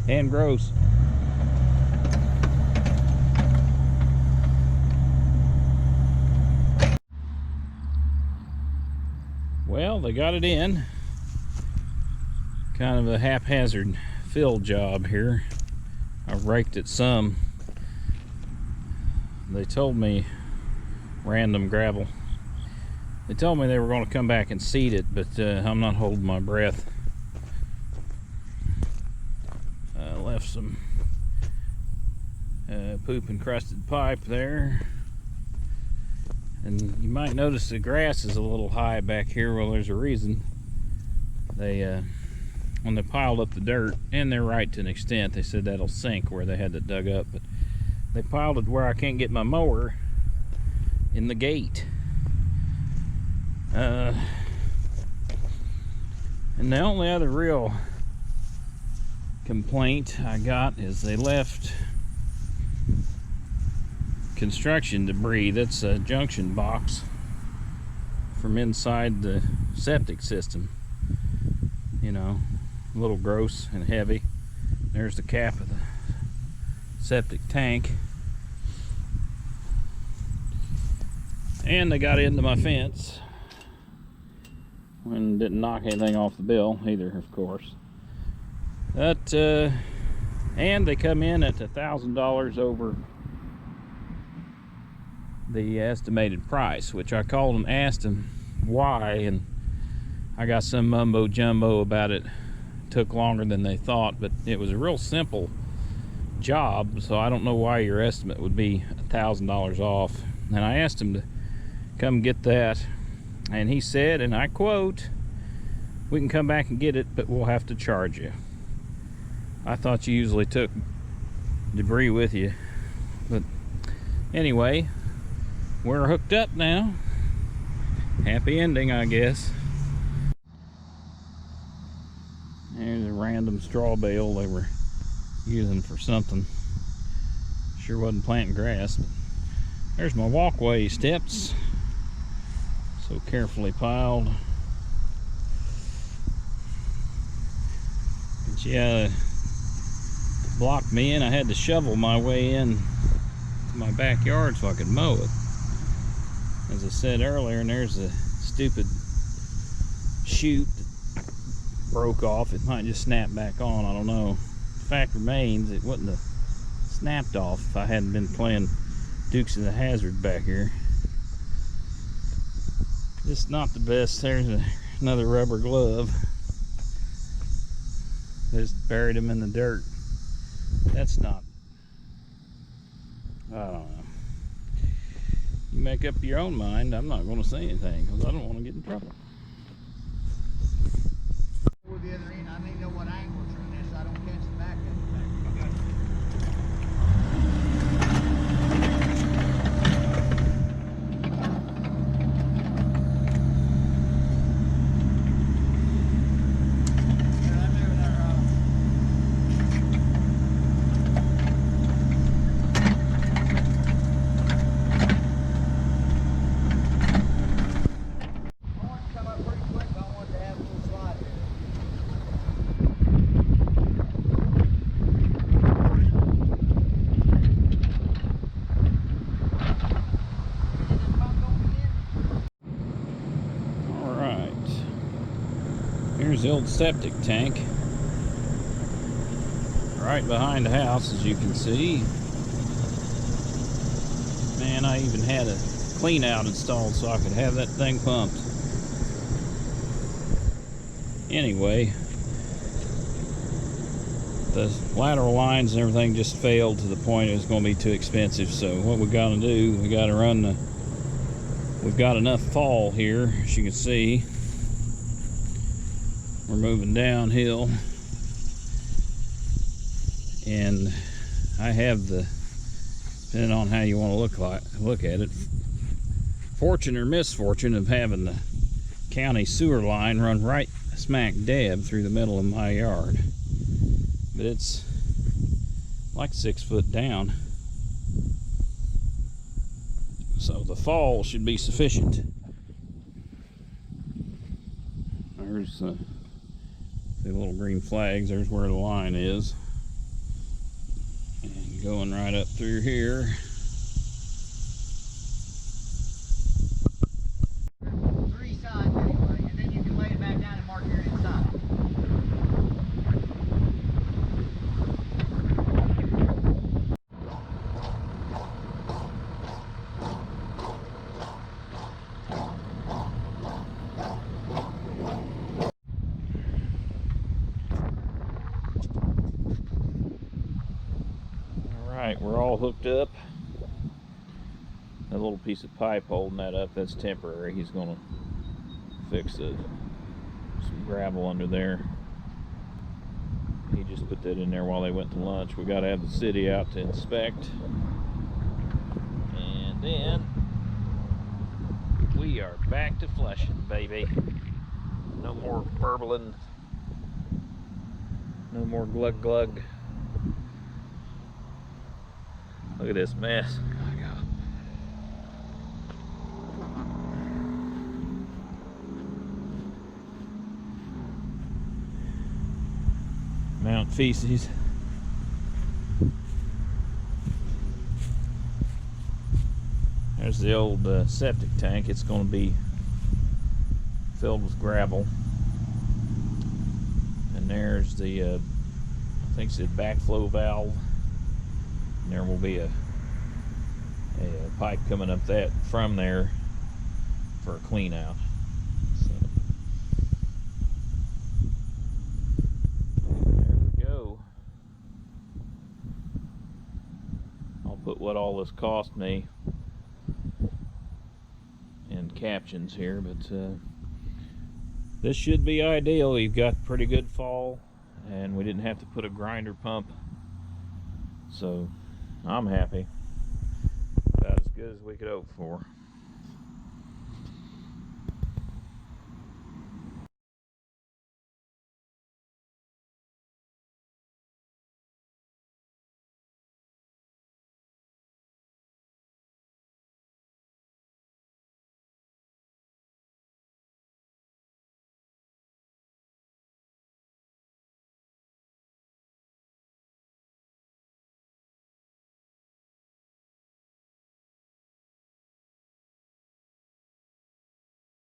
and gross. Well, they got it in. Kind of a haphazard fill job here. I raked it some. They told me random gravel. They told me they were going to come back and seed it, but I'm not holding my breath. Left some poop encrusted pipe there. And you might notice the grass is a little high back here. Well, there's a reason. They when they piled up the dirt, and they're right to an extent, they said that'll sink where they had it dug up, but they piled it where I can't get my mower in the gate. And the only other real complaint I got is they left construction debris. That's a junction box from inside the septic system. You know, a little gross and heavy. There's the cap of the septic tank. And they got into my fence and didn't knock anything off the bill either, of course. But and they come in at $1,000 over the estimated price, which I called them, asked them why, and I got some mumbo jumbo about it. Took longer than they thought, but it was a real simple job, so I don't know why your estimate would be $1,000 off. And I asked him to come get that, and he said, and I quote, "We can come back and get it, but we'll have to charge you." I thought you usually took debris with you, but anyway, we're hooked up now. Happy ending, I guess. There's a random straw bale they were using for something. Sure wasn't planting grass. But there's my walkway steps, so carefully piled. But yeah, blocked me in. I had to shovel my way in to my backyard so I could mow it. As I said earlier, and there's a stupid chute that broke off. It might just snap back on, I don't know. The fact remains, it wouldn't have snapped off if I hadn't been playing Dukes of the Hazzard back here. Just not the best. There's another rubber glove. Just buried him in the dirt. That's not, I don't know. You make up your own mind. I'm not going to say anything because I don't want to get in trouble. With the other end, I don't even know what angles are in this. I don't catch the back of it. Here's the old septic tank right behind the house, as you can see. Man, I even had a clean out installed so I could have that thing pumped. Anyway, the lateral lines and everything just failed to the point it was going to be too expensive. So what we got to do, we got to run the, we've got enough fall here, as you can see. We're moving downhill, and I have the, depending on how you want to look at it, fortune or misfortune of having the county sewer line run right smack dab through the middle of my yard. But it's like 6 foot down, so the fall should be sufficient. There's the little green flags. There's where the line is. Going right up through here. Three sides anyway, and then you can lay it back down and mark your inside. Alright, we're all hooked up. That little piece of pipe holding that up, that's temporary. He's gonna fix some gravel under there. He just put that in there while they went to lunch. We gotta have the city out to inspect. And then we are back to flushing, baby. No more burbling. No more glug glug. Look at this mess. Mount feces. There's the old septic tank. It's going to be filled with gravel. And there's the, I think it's the backflow valve. And there will be a pipe coming up that from there for a clean out. So there we go. I'll put what all this cost me in captions here, but this should be ideal. You've got pretty good fall, and we didn't have to put a grinder pump, so I'm happy. About as good as we could hope for.